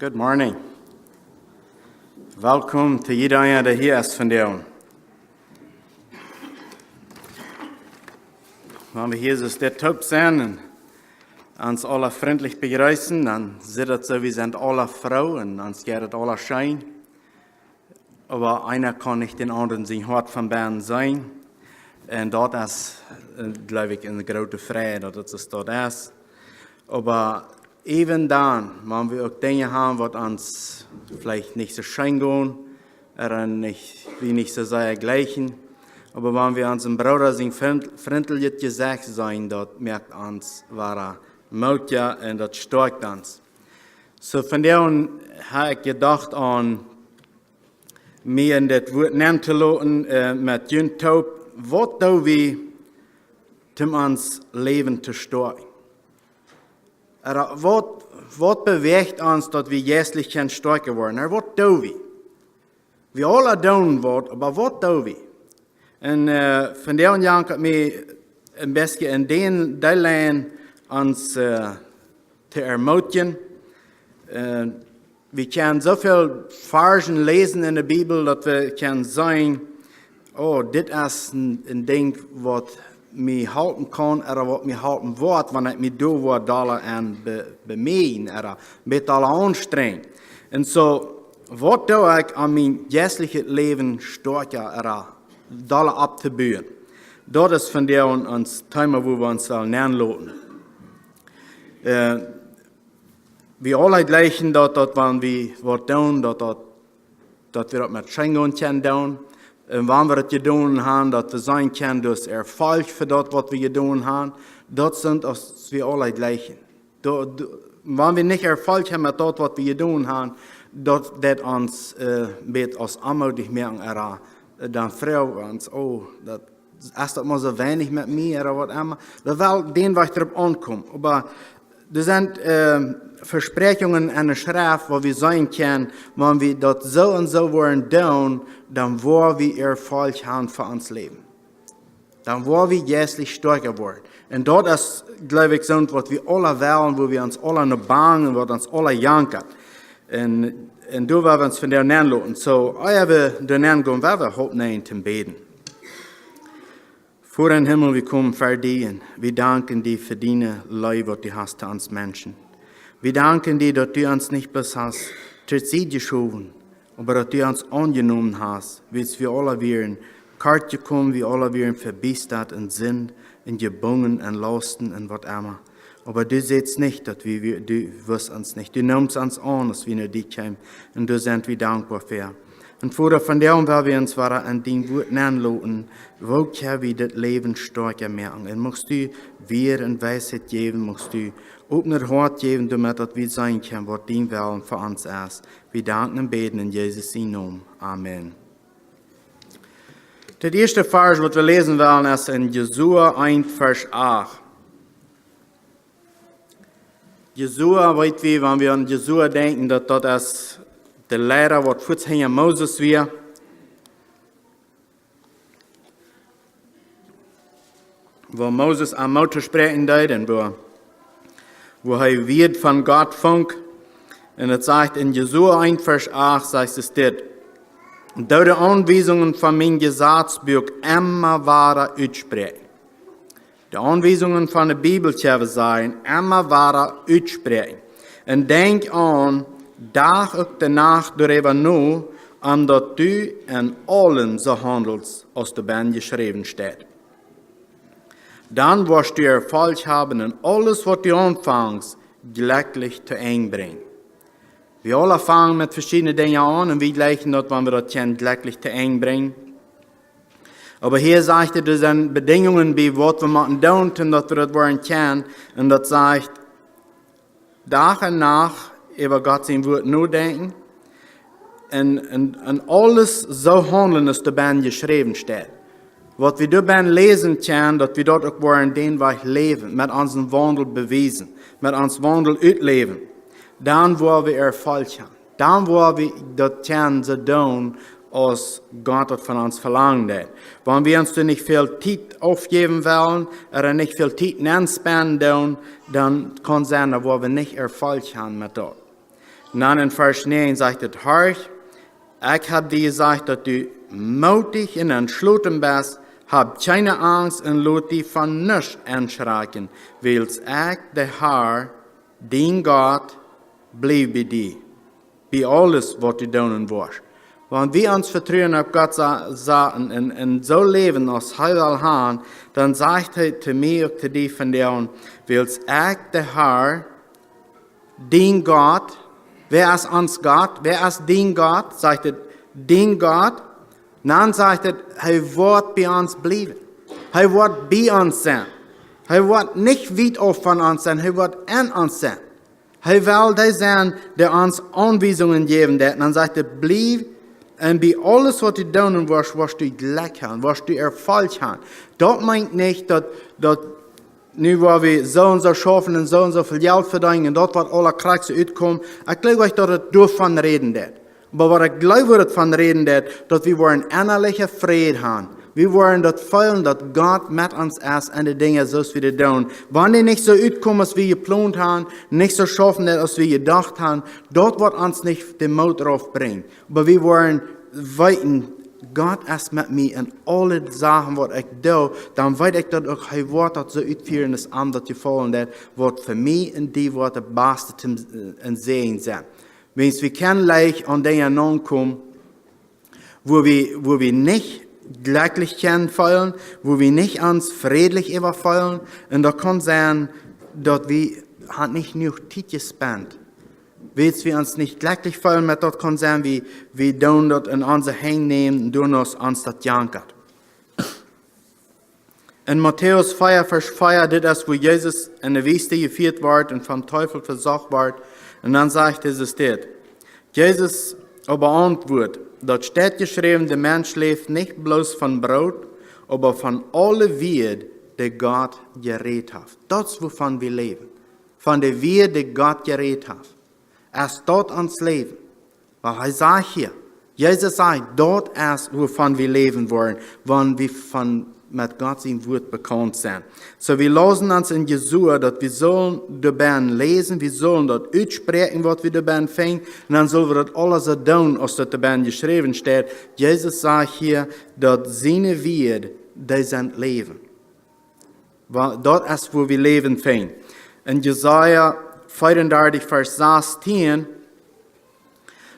Good morning. Welkom til iedereen der hier is vandaag. Wenn wir hier so der Top sind und uns alle freundlich begrüßen, dann sieht es so, wir sind alle Frauen, uns geht es alle schön. Aber einer kann nicht den anderen sein Hort von Bern sein. Und dort ist, glaube ich, eine große Freude, dass es dort ist. Aber even dann, wenn wir auch Dinge haben, die uns vielleicht nicht so schön gehen, oder nicht so sehr gleichen, aber wenn wir unseren Bruder sind freundlich gesagt sein, dort merkt uns, was mögt ja und das stärkt uns. So von daher habe ich gedacht an, mir in das Wort nennen zu lassen, mit Jön Taub, was tun wir, um uns Leben zu stärken? Wat beweegt ons dat we geestelijk gaan sterker worden? Was doen we? We alle doen wat, maar wat doen we? En van der Jahr hat mir ein bisschen in die Lijn ons te ermutigen. Wir können so viel Versen lesen in der Bibel, dass wir können sagen, oh, dit is een ding wat mij helpen kan, oder wat mij helpen wordt, wanneer ik mij doe wat alle aan bemeen, oder met alle aanstrengen. En zo, wat doe ik aan mijn geestelijke leven sterker, oder alle op te bouwen? Dat is van der ons thema, wo wir uns lernen lassen. Wir alle gleichen, dat wanneer we wat doen, dat we dat met Schengen kunnen doen. En wanneer we het gedaan hebben, dat we zijn kunnen, dus Erfolg voor dat wat we gedaan hebben, dat zijn als we alle gleichen. Wanneer we niet Erfolg hebben met dat wat we gedaan hebben, dat ons met als aanmoedig merken, dan vragen we ons, oh, dat is dat maar zo weinig met mij, of wat immer. Dat wel den wat erop aankomt. Maar er zijn Versprechungen in der Schrift, wo wir sagen können, wenn wir das so und so wollen tun, dann wollen wir Erfolg haben für uns Leben. Dann wollen wir geistlich stärker werden. Und dort ist, glaube ich, so, was wir alle wollen, wo wir uns alle noch bangen, wo uns alle jankert. Und da wollen wir uns von der nennen lassen. So, ich habe den Namen gehen, weil wir heute nehmen zum Beten. Vor den Himmel, wir kommen vor dir und wir danken dir für deine Liebe, die du hast zu uns Menschen. Wir danken dir, dass du uns nicht bis hast zur Zeit geschoben, aber dass du uns angenommen hast, wie es wir alle wären, kalt gekommen, wie alle wären verbiestert und sind, und gebunden und lasten und was immer. Aber du siehst nicht, dass du wirst uns nicht. Du nimmst uns an, dass wir nicht dich haben, und du sind wir dankbar für. Und Vater, von der weil wir uns an dein Wort nennen lassen, wo können wir das Leben stärker merken? Und musst du wir in Weisheit geben, musst du offener Hort geben, damit wir sein können, was dein Willen für uns ist. Wir danken und beten in Jesus' Namen. Amen. Der erste Vers, was wir lesen wollen, ist in Jesua 1, Vers 8. Jesua, weet wie, wenn wir an Jesua denken, dass das ist der Lehrer, was vorher Moses war. Wo Moses am Mauer sprechen deed und wo er wird von Gott funk. Und es sagt in Jesua 1, Vers 8, sagt es dit. Da die Anweisungen von meinem Gesetzbuch immer wahrer aussprechen. Die Anweisungen von der Bibel sein, immer wahrer aussprechen. Und denk an, Dag ook de nacht darüber nu, omdat du in allen so handelst, als de Band geschrieben steht. Dann wirst du Erfolg haben in alles, was du anfängst, glücklich zu einbringen. Wir alle fangen mit verschiedenen Dingen an und wir gleichen dort, wenn wir das glücklich zu einbringen. Aber hier sagt er, das sind Bedingungen, wie was wir machen dürfen, dass wir das wollen können. Und das sagt, Tag und Nacht, über Gott sein Wort nur denken und alles so handeln, als der Band geschrieben steht. Was wir dabei lesen können, dass wir dort auch wollen, den Weg leben, mit unserem Wandel beweisen, mit unserem Wandel ausleben. Dann wollen wir Erfolg haben. Dann wollen wir das können so tun, als Gott von uns verlangt hat. Wenn wir uns nicht viel Zeit aufgeben wollen oder nicht viel Zeit anspenden, dann kann es sein, dass wir nicht Erfolg haben mit dort. Und dann in Vers 9 sagt es, Herr, ich habe dir gesagt, dass du mutig und entschlossen bist, hab keine Angst und lass dich von nichts erschrecken, weil ich, der Herr, dein Gott, bleib bei dir. Bei alles, was du tun wirst. Wenn wir uns vertrauen auf Gott sagen und so leben, als Heil haben, dann sagt er zu mir und zu dir von dir, weil ich, der Herr, dein Gott, wer ist uns Gott? Wer ist dein Gott? Sagt er, dein Gott. Dann sagt er, er wird bei uns bleiben. Er wird bei uns sein. Er wird nicht weit auf von uns sein, er wird in uns sein. Er will der sein, der uns Anweisungen geben wird. Dann sagt er, bleib und bei alles, was du tun wirst, wirst du Glück haben, wirst du Erfolg haben. Das meint nicht, dass nu waar we zo en zo schaffen en zo veel geld verdienen en dat wat alle krijgen uitkomen. Ik geloof euch, dat het daarvan reden dat. Maar wat ik geloof dat het van reden dat we een innerlijke vrede hebben. We worden dat voelen dat God met ons is en de dingen zoals we dat doen. Wanneer niet zo uitkomen als we gepland hebben, niet zo schaffen als we gedacht hebben, dat wordt ons niet de moed erop brengen. Maar we worden weten, God is met mij en alle zaken wat ik doe, dan weet ik dat ook hij wordt dat zo uitvoeren is aan dat je volgen dat, wat voor mij en die wordt het beste te zien zijn. Wens we kunnen leicht aan dingen aankomen, wo wir nicht glücklich können fühlen, wo wir nicht uns friedlich überfühlen, und da kann sein, dass wir nicht genug Zeit gespendet. Weil wir uns nicht glücklich fühlen, mit das kann sein, wir tun das in unser Hände nehmen und tun uns das jankert. In Matthäus 4, Vers 4, das ist, wo Jesus in der Wüste geführt wird und vom Teufel versucht wird. Und dann sagt es dort. Jesus aber antwortet, dort steht geschrieben, der Mensch lebt nicht bloß von Brot, aber von alle Wied, die Gott geredet hat. Das ist, wovon wir leben. Von der Wied, die Gott geredet hat. Erst dort ans Leben. Weil er sagt hier, Jesus sagt, dort ist, wovon wir leben wollen, wenn wir mit Gott sein Wort bekannt sind. So wir lassen uns in Jesua, dass wir sollen dabei lesen, wir sollen dort aussprechen, was wir dabei finden, und dann sollen wir das alles so tun, als das dabei geschrieben steht. Jesus sagt hier, dass seine Wort, die sind Leben. Dort ist, wo wir Leben finden. In Jesaja 34, Vers 16,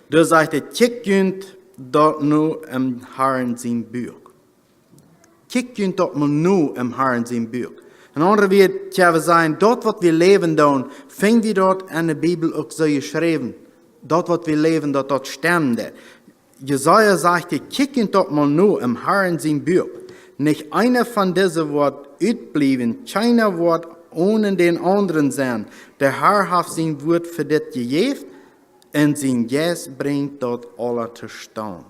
da sagt er, kijk dort nur im Herrn sein Buch. Kijk dort nur im Herrn sein Buch. Een andere wird ja sein, dort, was wir leben tun, finden wir dort in der Bibel auch so geschrieben. Dort, was wir leben, dort stimmt. Jesaja sagte, kijk dort nur im Herrn sein Buch. Nicht einer von diesen Worten utblieben, keiner Wort ohne den anderen sein. Der Herr hat sein Wort für das gegeben und sein Geist bringt dort alle zu stehen.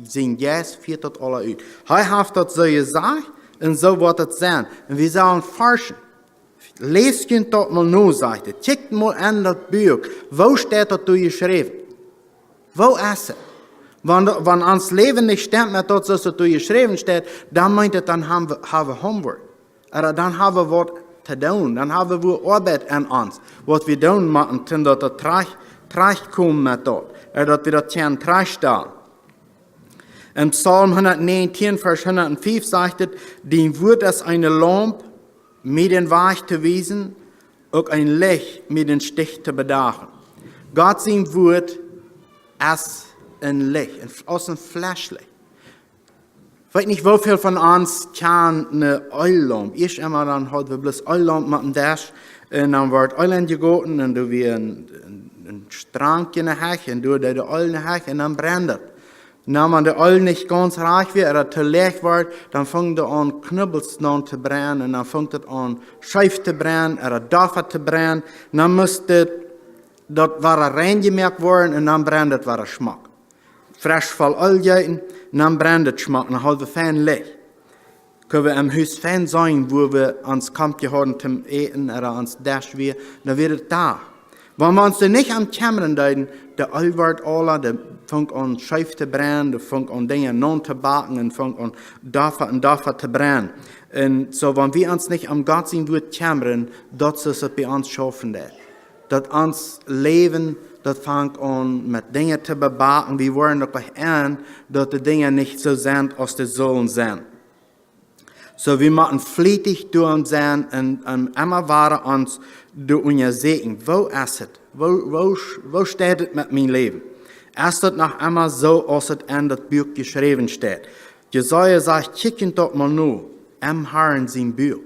Sein Geist führt dort alle aus. Er hat das so gesagt und so wird es sein. Und wir sollen forschen. Lest dort mal nur, sagt er. Checkt mal an das Buch. Wo steht das geschrieben? Wo ist es? Wenn uns Leben nicht stimmt mit das, was dort geschrieben steht, dann meint es, dann haben wir Homework. Oder dann haben wir was zu tun. Dann haben wir Arbeit an uns. Was wir tun machen, dann dort Tracht kommen mit dort. Oder dass wir das können Trachtstellen. Im Psalm 119, Vers 105 sagt es, dein Wort ist eine Lampe, mit den Weg zu wiesen, auch ein Licht, mit den Stich zu bedachen. Gott sein Wort ist ein Licht, aus einem Flashlicht. Ich weiß nicht, wie viel von uns kann eine Öllampe. Ich immer dann halt wir bloß Öllampe mit dem Dash, und dann wird Öl gegoten, und du wie ein Strang in der Hecke, und du die Öl in der Hecke, und dann brennt es. Wenn der Öl nicht ganz reich wird oder zu leicht wird, dann fängt er an, Knüppeln zu brennen, und dann fängt er an, Scheif zu brennen, oder Daffer zu brennen. Und dann müsste das reingemerkt werden, und dann brennt es Geschmack. Frisch voll Öl geben, und dann brennt es Geschmack, und dann haben wir fein Licht. Können wir im Haus fein sein, wo wir ans Kampf gehören zum Eten oder ans Dash wir, dann wird es da. Wenn wir uns dann nicht am Kämmern deuten, der Öl wird alle, der fängt an Scheif zu brennen, der fängt an Dinge non zu backen, und fängt an Daffer zu brennen. Und so, wenn wir uns nicht am Gott sein Wort kämmern, das ist es bei uns schaffen. Dass uns Leben dat fängt an mit Dingen zu bebaken. Wir wollen doch gleich an, dass die Dinge nicht so sind, als die sollen sein. So wir müssen flietig durch sein und immer waren uns durch unser Segen. Wo ist es? Wo steht es mit meinem Leben? Ist es noch immer so, als es in das Buch geschrieben steht? Jesaja sagt, kicken doch mal nur, im Herrn sein Buch.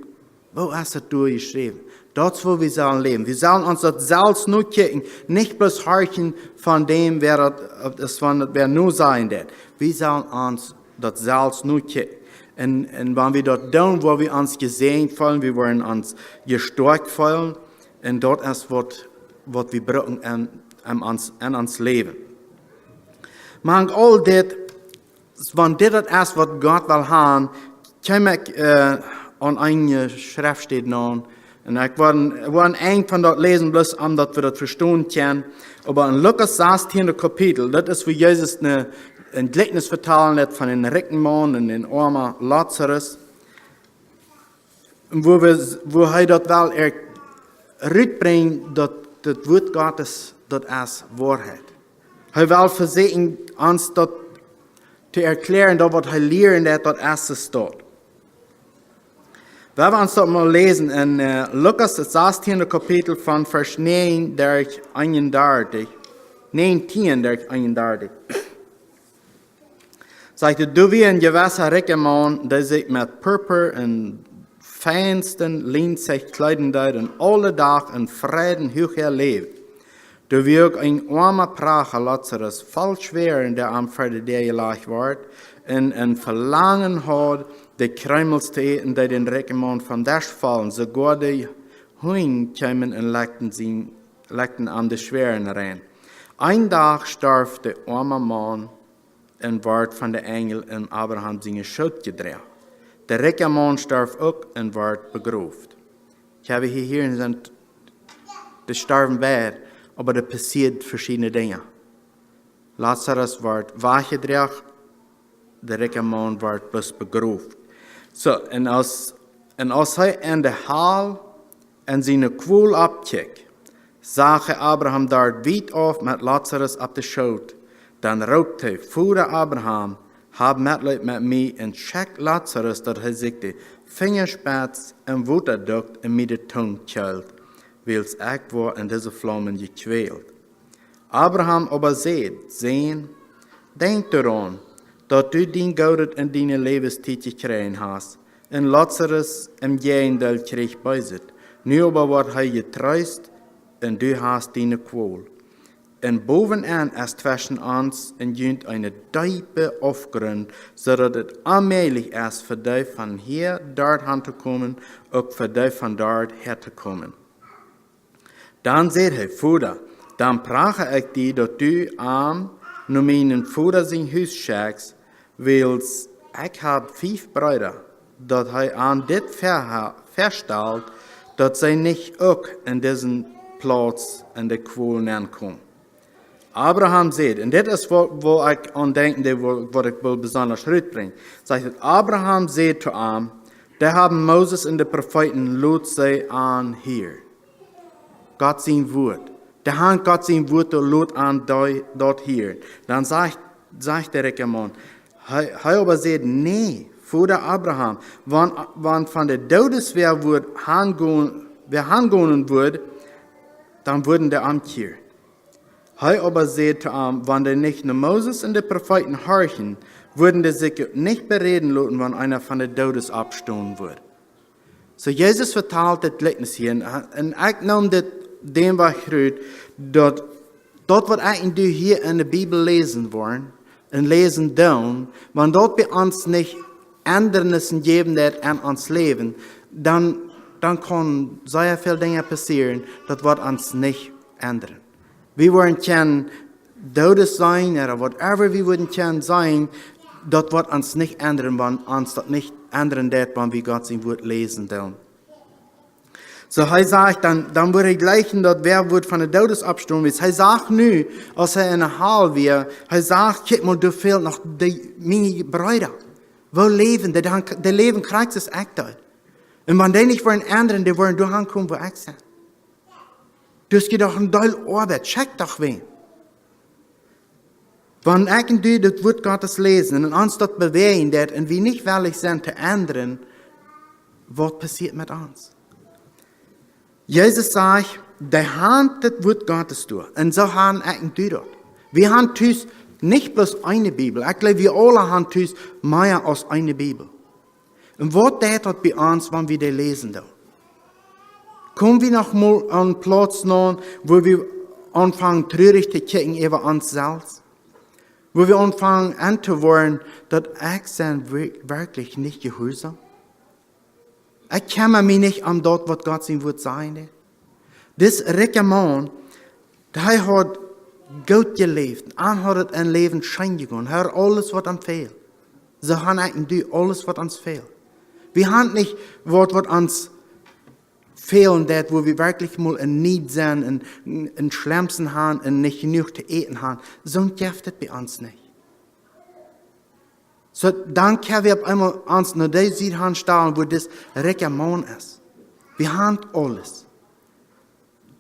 Wo ist es durchgeschrieben? Dort, wo wir sollen leben. Wir sollen uns das selbst nur kicken, nicht bloß horchen von dem, wer nur sein wird. Wir sollen uns das selbst nur kicken. Und wenn wir dort tun, wo wir uns gesehen fühlen, wir wollen uns gestärkt fühlen, und dort ist, was wir brauchen in uns Leben. Man all das, wenn das ist, was Gott will haben, kann ich an eine Schrift steht noch. Und ich war eng von dort lesen, bloß dass wir das verstehen können. Aber in Lukas 16. Kapitel, das ist, wie Jesus ein Gleichnis vertalen hat von den reichen Mann und den armen Lazarus. Wo er dort will, rüberbringt, dass das Wort Gottes, das ist Wahrheit. Er will versuchen, uns das zu erklären, dass was er lernt, das ist es dort. Wir werden uns das mal lesen in Lukas 16. Kapitel von Vers 9 durch 31. 19 durch 31. Sagte, du wie ein gewisser reicher Mann, der sich mit Purpur und feinsten Leinzeug kleiden deut und alle Tag in Frieden hoch lebt. Du wie auch ein armer Prager Lazarus, voll schwer, der am Frieden der gelegt wird, und ein Verlangen hat, die Krümels zu eten, die den reichen Mann vom Dach fallen, sogar die Huhn kamen und legten an die Schweren rein. Ein Tag starb der arme Mann und ward von der Engel in Abraham seine Schuld gedreht. Der reiche Mann starb auch und ward begraven. Ich habe hier sind die starben bad, aber da passiert verschiedene Dinge. Lazarus ward wachgedreht, der reiche Mann ward bloß begraven. So, und als er in der Hall en seine Qual abkijkt, zag Abraham dort weit auf mit Lazarus op de schoot. Dan roept hij, Vader Abraham, hab Mitleid met mij en check Lazarus dat hij zich de vingerspits en waterduct in mij de tong kjelt, wils ik word in deze vlammen gekwält. Abraham aber sehen, denk daran, dat du din goud in die levenstijd gekregen hast, en Lazarus im Geendel kreeg bij zit. Nu aber wordt hij getreust, en du hast die Qual. En bovenaan is zwischen ons en junt eine diepe Aufgrund, zodat het allmählich is voor die van hier dort aan te komen, ook voor die van dort her te komen. Dan zei hij, Vader, dan prage ik die dat du aan, nu mijn Vader zijn huis schicks, wils ik heb 5 Brüder, dat hij aan dit verstelt, dat zij niet ook in diesen Platz in de Qual aankomen. Abraham zegt, en dit is waar ik aan denk, wat ik wil besonders uitbreng. Zegt Abraham zegt zu ihm, daar hebben Moses en de profeten laat zij aan hier. God zijn woord. Daar heeft God zijn woord laat aan dort hier. Dan zegt de rijke man, hij aber zegt, nee, Vader Abraham, want van de dodesweer wordt hangonen wordt, dan worden de omkeer. Hij aber zegt zu ihm, wenn de nicht nur Moses und de Propheten horchen, würden de sich nicht bereden lassen, wenn einer von de Todes abstoßen wird. So Jesus vertelt das Gleichnis hier, und ich nahm das dem was gerührt, dat wat ich hier in der Bibel lesen wollen, und lesen down, wenn dort bei uns nicht Ändernissen geben wird an uns Leben, dann kann sehr viele Dinge passieren, das wird uns nicht ändern. Wir wollen können Todes sein, oder whatever wir würden können sein, das wird uns nicht ändern, wenn uns das nicht ändern wird, wenn wir Gott sein Wort lesen wollen. So, er sagt, dann würde ich gleichen, dass wer wird von der Todes abstimmen ist. Er sagt nu, als er in der Hall wäre, er sagt, guck mal, du fehlt noch meine Brüder. Wo leben, der Leben kriegt es echt dort. Und wenn die nicht wollen ändern, die wollen durchkommen, wo ich bin. Dus je doch een duil Arbeit, check doch wen. Wenn ich du das Wort Gottes lesen und uns das bewegen dat und wir nicht willig sind zu ändern, was passiert mit uns? Jesus sagt, die haben das Wort Gottes durch. Und so haben ich du das. Wir haben tüs nicht bloß eine Bibel. Ich glaube, wir alle haben tüs mehr als eine Bibel. Und was tät das bei uns, wenn wir die lesen? Da? Kommen wir noch mal an einen Platz noch, wo wir anfangen, traurig zu kicken über uns selbst? Wo wir anfangen anzuwören, dass ich sind wirklich nicht gehorsam? Ich kümmere mich nicht an das, was Gott sein wird sein. Das reiche Mann, der hat gut gelebt, und hat ein Leben schein gegangen, hat alles, was ihm fehlt. So haben eigentlich alles, was uns fehlt. Wir haben nicht, was uns fehlen, das, wo wir wirklich mal in Need sind, in Schlemsen haben, und nicht genug zu essen haben. So gibt es bei uns nicht. So, dann können wir auf einmal uns nach der Seite stellen, wo das reiche Mann ist. Wir haben alles.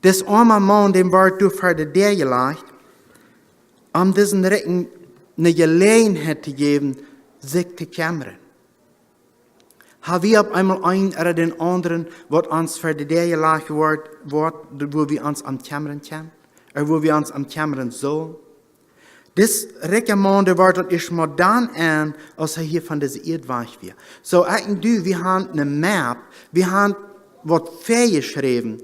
Das arme Mann, dem war durch für die gelegt, diesen Reichen eine Gelegenheit zu geben, sich zu kümmern. Haben wir auf einmal einen oder den anderen, was uns für die gelegt wird, wo wir uns am kümmern können, oder wo wir uns am kümmern sollen? Das reiche Mann, der war dort ist mal dann an, als hier von dieser Erde weich wird. So, wir haben eine Map, wir haben was vorgeschrieben,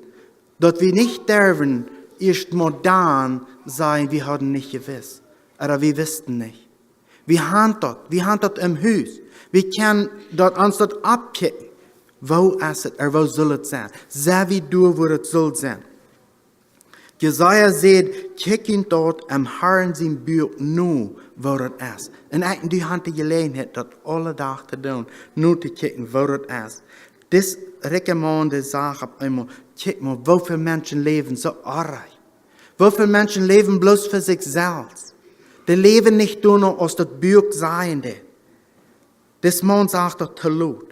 dass wir nicht dürfen, erst modern sein, wir haben nicht gewusst. Oder wir wussten nicht. Wir haben dort im Haus. Wir können uns dort abkicken. Wo ist es, oder wo soll es sein? Sei wie du, wo es soll sein. Jesaja sagt, kicken dort am Herrn sein Buch nu, wo es ist. Und du hast die Gelegenheit, das alle Tage zu tun, nur zu kicken, wo es ist. Das reiche Mann, der sagt auf einmal, kick mal, wo viele Menschen leben so arg. Wo viele Menschen leben bloß für sich selbst. Die leben nicht nur aus das Buch Seiende. Das Mann sagt doch zu laut.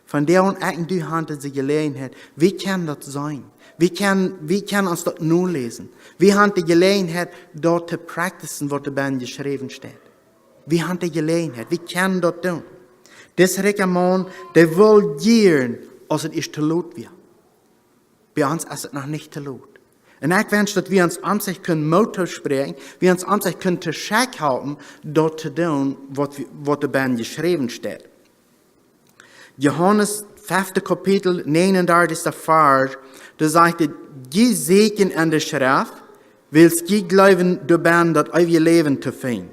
Von der und du hast die Gelegenheit, wie kann das sein? Wie kann uns das nur lesen? Wir haben die Gelegenheit, dort zu practicen, was dabei geschrieben steht. Wir haben die Gelegenheit, wir können das tun. Das reiche Mann, der will gern, als es ist zu laut wird. Bei uns ist es noch nicht zu laut. Und ich wünsche, dass wir uns an sich können Motto sprechen, wir uns an sich können zu Scheck halten, dort zu tun, was dabei geschrieben steht. Johannes 5. Kapitel 39. Vers, da sagt er, die Segen an der Schrift, willst die glauben, dabei das ewige Leben zu finden.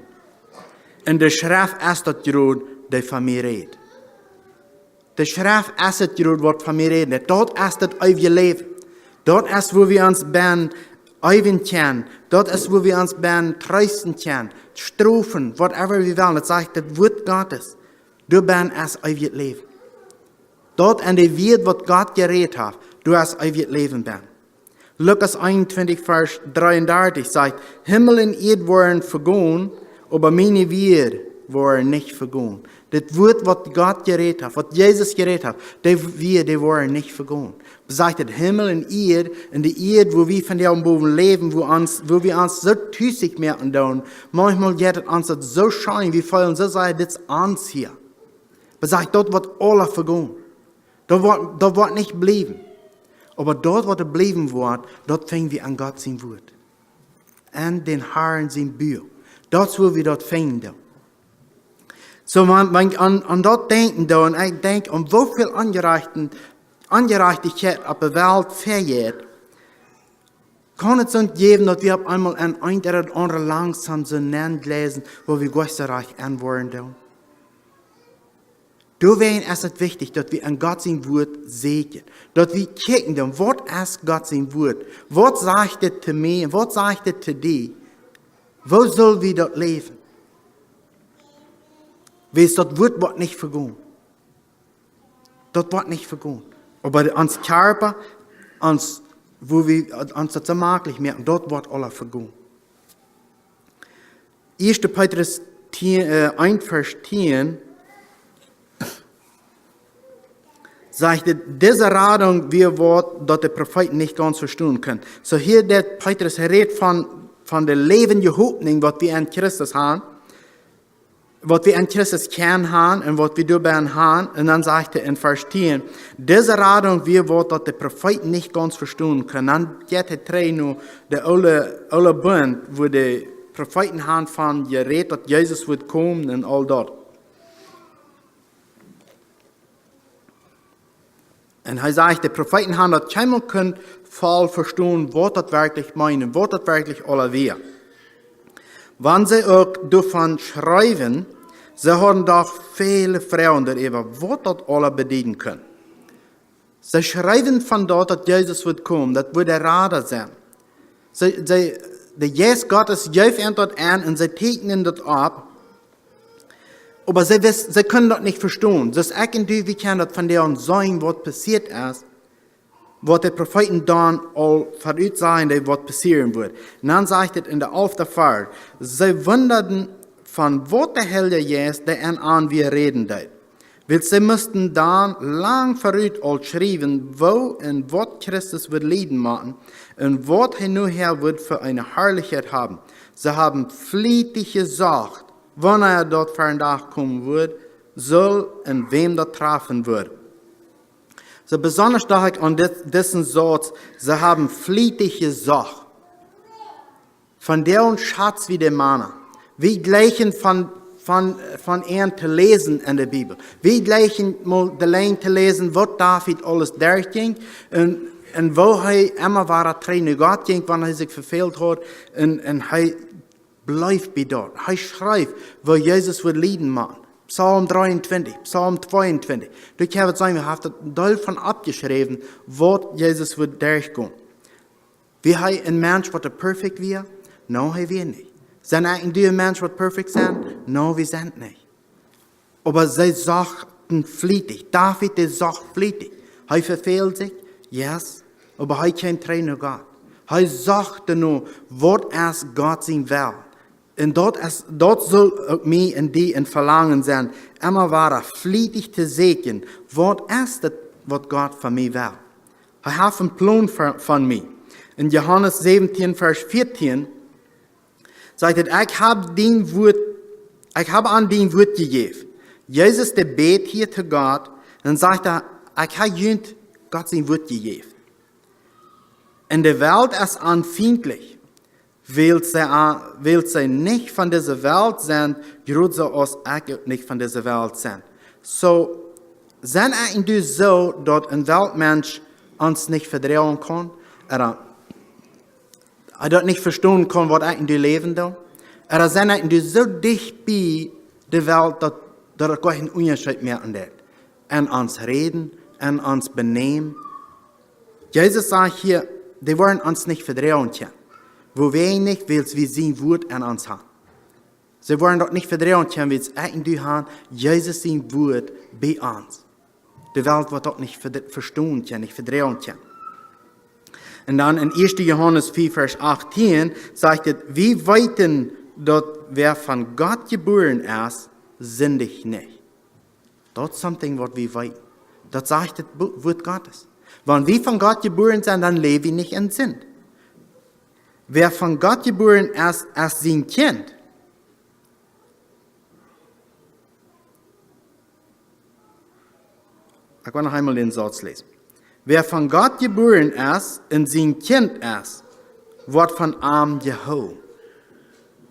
In der Schrift ist das gerade, der von mir redet. Die Schrift ist das gerade, was von mir redet. Dort ist das ewige Leben. Dort ist, wo wir uns ben eiven können. Dort ist, wo wir uns ben trösten können. Strophen, whatever wir wollen. Das sagt das Wort Gottes. Du ben es ewig Leben. Dort an der Welt, was Gott geredet hat, du hast ewig Leben ben. Lukas 21, Vers 33 sagt, Himmel und Erde waren vergangen, aber meine Werte waren nicht vergangen. Das Wort, was Gott geredet hat, was Jesus geredet hat, die waren nicht vergangen. Besagt Himmel und Erde, in die Erde, wo wir von der oben leben, wo wir uns so tüßig merken tun. Manchmal geht es uns so schein, wir fühlen so sehr, das ist uns hier. Besagt, dort wird alles vergangen. Dort wird nicht bleiben. Aber dort, wo es bleiben wird, dort fängen wir an Gott sein Wort. An den Herrn sein Buch. Dort, wo wir dort finden. So, wenn ich an dort denke, und ich denke, um wie viel Ungerechtigkeit auf der Welt vergeht, kann es uns geben, dass wir auf einmal ein oder andere langsam so nennen lesen, wo wir Geisterreich anwenden. Deswegen ist es wichtig, dass wir an Gott sein Wort sehen. Dass wir gucken, was ist Gott sein Wort? Was sagt er zu mir? Was sagt er zu dir? Wo soll wir dort leben? Weil das Wort wird nicht vergehen. Das wird nicht vergehen. Aber ans Körper, wo wir uns das so maglich merken, dort wird alles vergehen. 1. Petrus 1, Vers 10 sagte, diese Radung, wir Wort, dass die Propheten nicht ganz verstehen können. So hier der Petrus redet von der lebenden Hoffnung, was wir an Christus haben, was wir an Christus kennen haben und was wir dabei haben. Und dann sagt er in Vers 10, diese Radung, wir Wort, dass die Propheten nicht ganz verstehen können. Dann geht er drei nur der alle Bund, wo die Propheten haben von geredet, dass Jesus wird kommen und all das. Und er sagt, die Propheten haben das keinmal können voll verstehen, was das wirklich meinen, was das wirklich alle wäre. Wenn sie auch davon schreiben, sie haben doch viele Frauen darüber, was das alle bedienen können. Sie schreiben von dort, dass Jesus wird kommen, das wird der Rader sein. Der Jesus Gottes gibt ihnen das an und sie tegnen das ab. Aber sie können das nicht verstehen. Das ist irgendwie, wie kann das von denen sein, was passiert ist, was die Propheten dann all voraussagen, was passieren wird. Und dann sagt es in der 11. Vers, sie wunderten, von was der Heilige Jesus, der an wir reden wird. Weil sie müssten dann lang voraus all schreiben, wo und was Christus wird leiden machen und was er nachher wird für eine Herrlichkeit haben. Sie haben fließig gesagt, wann er dort für einen Tag kommen wird, soll und wem das treffen wird. So besonders stark an diesen Satz, sie haben fließig gesagt. Von deren Schatz wie der Manna. Wie gleichen von ihnen zu lesen in der Bibel. Wie gleichen mal allein zu lesen, was David alles durchging und wo er immer war, drin Gott ging, wenn er sich verfehlt hat und er bleibt bei dort. Er schreibt, wo Jesus wird leiden machen. Psalm 23, Psalm 22. Du kannst sagen, wir haben das davon abgeschrieben, was Jesus wird durchgehen. Wie ein Mensch, was perfekt wird? Nein, wir nicht. Sind eigentlich ein Mensch, was perfekt sind? Nein, wir sind nicht. Aber sie sagten fließig. David, der sagt fließig. Er verfehlt sich, yes, aber er kommt rein nach Gott. Er sagte nur, was es Gott sein will. Und dort soll auch mir und die in Verlangen sein, immer war fließig zu sehen, was ist das, was Gott von mir will. Er hat einen Plan von mir. In Johannes 17, Vers 14, sagt er, ich habe an den Wort gegeben. Jesus, der bet hier zu Gott, dann sagt er, ich habe Gott sein Wort gegeben. In der Welt ist anfänglich. Will sie nicht von dieser Welt sein, gerät so aus ich nicht von dieser Welt sein. So, sind eigentlich so, dass ein Weltmensch uns nicht vertrauen kann, oder er nicht verstehen kann, was eigentlich leben will, oder sind eigentlich so dicht bei der Welt, dass er keinen Unterschied mehr hat. An uns reden, an uns benehmen. Jesus sagt hier, die wollen uns nicht vertrauen können. Wo wir nicht, weil wir sein Wort an uns haben. Sie wollen dort nicht vertrauen können, weil sie eigentlich haben, Jesus sein Wort bei uns. Die Welt wird dort nicht verstehen können, nicht vertrauen können. Und dann in 1. Johannes 4, Vers 18 sagt es, wie weiten dort, wer von Gott geboren ist, sündigt nicht. Das ist something, was wir weiten. Das sagt das Wort Gottes. Wenn wir von Gott geboren sind, dann leben wir nicht in Sinn. Wer von Gott geboren ist, als sein Kind. Ich will noch einmal den Satz lesen. Wer von Gott geboren ist und sein Kind ist, wird von ihm geholt.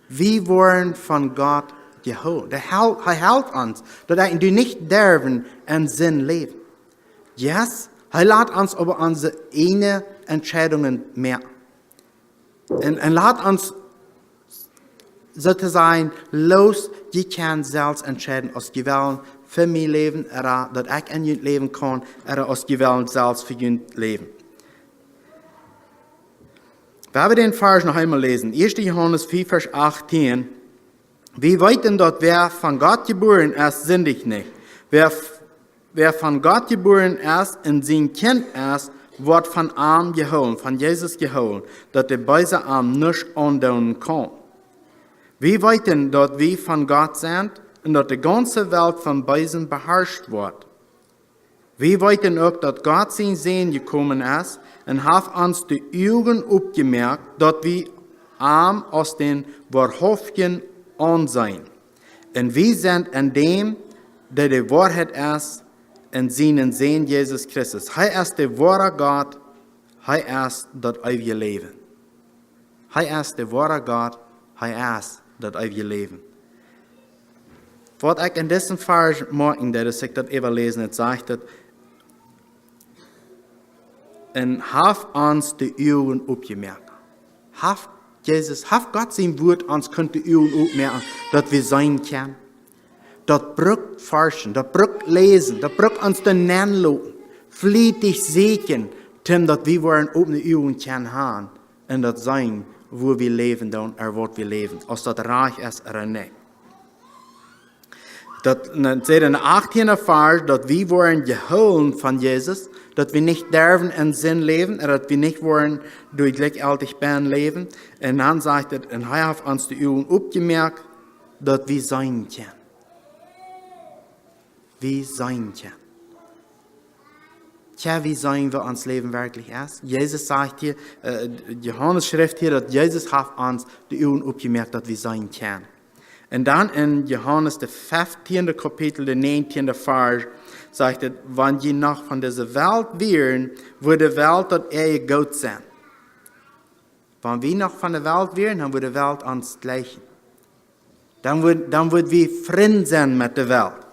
Wir wollen von Gott geholt. Er hält uns, dass wir nicht derben in Sinn leben. Yes, er lässt uns aber unsere eigenen Entscheidungen merken. Und lässt uns sozusagen los, die kann selbst entscheiden, aus gewählen für mein Leben, oder dass ich in ihr leben kann, oder aus gewählen selbst für ihr Leben. Wenn wir den Vers noch einmal lesen, 1. Johannes 4, Vers 18, wie weit denn dort, wer von Gott geboren ist, sündigt nicht. Wer von Gott geboren ist und sein Kind ist, wird von ihm geholt, von Jesus geholt, dass der Böse ihm nicht andauern kann. Wie weit denn dort wir von Gott sind und dass die ganze Welt von Bösen beherrscht wird. Wir weten auch, dass Gott sein Sehen gekommen ist und hat uns die Augen aufgemerkt, dass wir arm aus den Wahrhaftigen ansehen. Und wir sind in dem, der die Wahrheit ist, in seinen Sehen Jesus Christus. Er ist der wahre Gott, er ist das ewige Leben. Er ist der wahre Gott, er ist das ewige Leben. Was ich in diesem Vers morgen, dass ich das überlesen habe, sagt, und hat uns die Augen aufgemerkt. Hat Gott sein Wort uns könnte die Augen aufmerken, dass wir sein können. Das braucht forschen, das braucht lesen, das braucht uns den Namen lassen. Flietig sehen, dass wir wollen offene Augen können haben. Und das sein, wo wir leben, dann, wo wir leben. Ob das reich ist oder nicht. Das steht in der 18. Vers, dass wir wollen geholen von Jesus, dass wir nicht dürfen in Sinn leben, oder dass wir nicht wollen durch gleichaltig Bern leben. Und dann sagt er, und er hat uns die Augen aufgemerkt, dass wir sein können. Wie sein können. Tja, wie sein wir uns Leben wirklich ist? Jesus sagt hier, Johannes schreibt hier, dass Jesus hat uns die Augen aufgemerkt, dass wir sein können. Und dann in Johannes, der 15. Kapitel, der 19. Vers, sagt er, wenn je noch von dieser Welt wären, würde die Welt dort gut sein. Wenn wir noch von der Welt wären, dann würde die Welt uns gleichen. Dann würden wir Freund sein mit der Welt.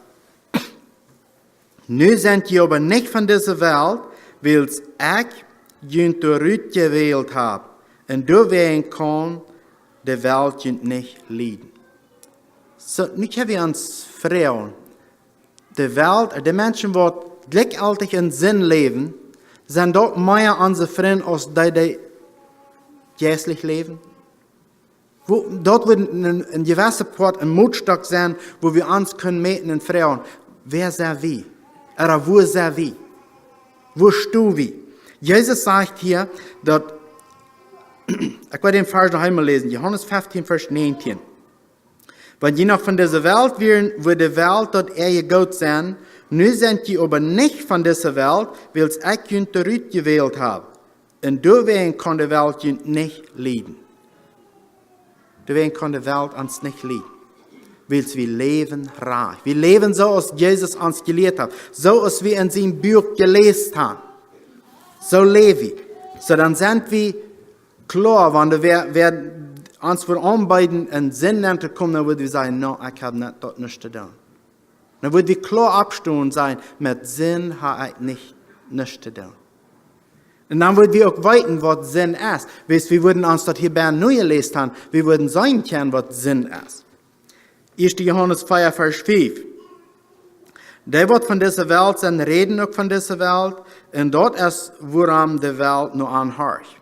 Nu sind je aber nicht von dieser Welt, weil ich jünt gewählt habe. Und deswegen kann die Welt jünt nicht leiden. So, nu können wir uns fragen, die Welt, die Menschen, die gleichaltig in Sinn leben, sind dort mehr unsere Freunde, als die geistlich leben? Dort wird ein gewisser Part ein Mutstock sein, wo wir uns können meten und fragen, wer sind wir? Oder wo sind wir? Wo stehen wir? Jesus sagt hier, dass, ich werde den Vers noch einmal lesen, Johannes 15, Vers 19. Wenn je noch von dieser Welt wären, würde die Welt dort gut sein. Nu sind die aber nicht von dieser Welt, weil ich ihn zurückgewählt habe. Und deswegen kann die Welt ihn nicht leiden. Deswegen kann die Welt uns nicht leiden. Weil wir leben reich. Wir leben so, als Jesus uns gelehrt hat. So, als wir in seinem Buch gelesen haben. So leben wir. So, dann sind wir klar, wenn wir uns für anbeiden in Sinn nennt kommen, dann würden wir sagen, no, ich habe nicht dort nichts getan. Dann würden wir klar abstehen und sagen, mit Sinn habe ich nichts getan. Und dann würden wir auch weiten, was Sinn ist. Weißt, wir würden uns dort hier bei neu gelesen haben, wir würden sein können, was Sinn ist. 1. Johannes 4, Vers 5. Die, die von dieser Welt sind, reden auch von dieser Welt, und dort ist, woran die Welt nur anhorcht.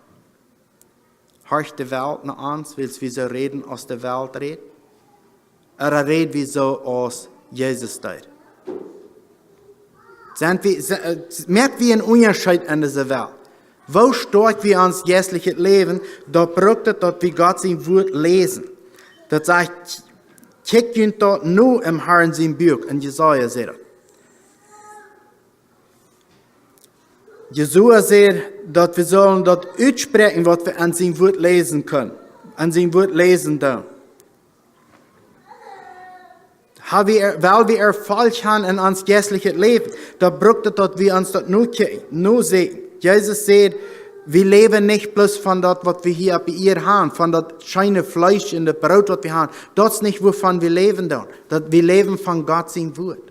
Horcht die Welt noch an, weil wir so reden, aus der Welt reden? Oder reden wir so, aus Jesus redet? Merkt wir einen Unterschied in dieser Welt? Wo steht wir uns geistliches Leben? Da braucht es, dass wir Gott sein Wort lesen. Das sagt, kickt ihn dort nur im Herrn sein Buch, in Jesaja sagt. Jesua sagt, dass wir sollen dort aussprechen, was wir an sein Wort lesen können. An sein Wort lesen da. Weil wir Erfolg haben in uns geistliches Leben, da braucht es, dass wir uns dort nur sehen. Jesus sagt, wir leben nicht bloß von dort, was wir hier bei ihr haben, von dort scheine Fleisch in das Brot, was wir haben. Das ist nicht, wovon wir leben dann. Wir leben von Gott sein Wort.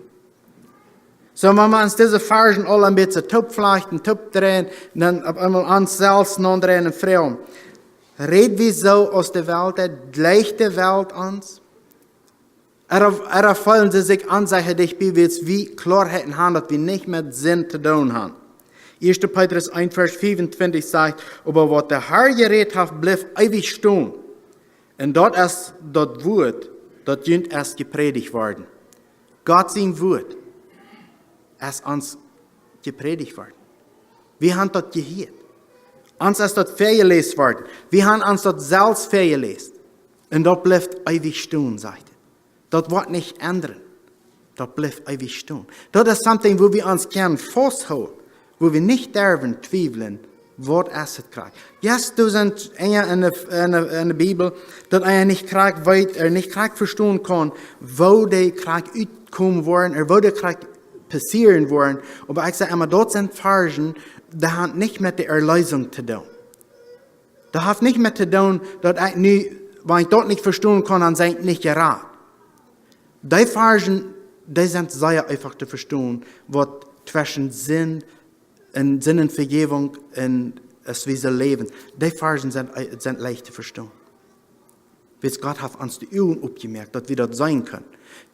So, wenn wir uns diese Versen alle ein bisschen topflechten, drehen, dann auf einmal uns selbst noch drehen und fragen, reden wir so aus der Welt, gleicht die Welt uns? Oder fallen sie sich an, sagen dich, wie Klarheit haben, dass wir nicht mit Sinn zu tun haben? 1. Petrus 1, Vers 25 sagt, aber was der Herr geredet hat, bleibt ewig stehen. Und dort ist das Wort, das jünt erst gepredigt worden. Gott sein Wort. Es uns gepredigt worden. Wir haben das gehört. Uns ist das vergelesen worden. Wir haben uns das selbst vergelesen. Und das bleibt ewig stehen, sagt er. Das wird nicht ändern. das bleibt ewig stehen. Das ist something, wo wir uns gern festhalten, wo wir nicht dürfen zweifeln, was es kriegt. Yes, du sind eher in der Bibel, dass er nicht kriegt, nicht kriegt verstehen kann, wo der Krieg utkommen wollen, oder wo der Krieg passieren wollen. Aber ich sage immer, dort sind Versen, die haben nicht mit der Erlösung zu tun. Das hat nicht mit zu tun, dass ich nu, wenn ich dort nicht verstehen kann, dann sei ich nicht geraten. Die Versen, die sind sehr einfach zu verstehen, was zwischen Sinn und Sinnenvergebung und das Wesen Leben. Die Versen sind leicht zu verstehen. Weil Gott hat uns die Augen aufgemerkt, dass wir das sein können.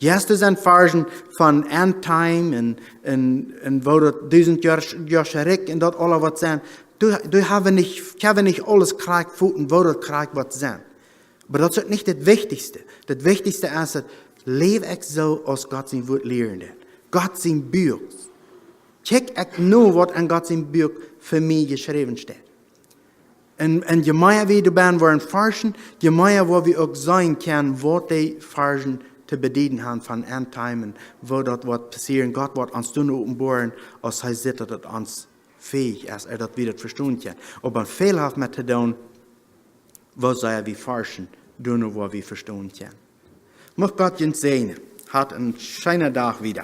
Die ersten sind Versen von Endtime und wo das 1000 Jahre zurück und das alles was sind. Du hast nicht alles gekriegt, wo das gekriegt was sind. Aber das ist nicht das Wichtigste. Das Wichtigste ist, lebe ich so, als Gott sein Wort lehren. Gott sein Buch. Check ich nur, was an Gott sein Buch für mich geschrieben steht. Und je mehr wir dabei wollen forschen, je mehr wo wir auch sein können, was die Versen zu bedienen haben von Endtime, wo dort was passieren, Gott wird uns tun offenbaren, als er sieht, dass es uns fähig ist, das wieder verstehen kann. Aber viel hat mit zu tun, was wir forschen, tun, wo wir verstehen können. Möchte Gott uns segnen. Hat einen schönen Tag wieder.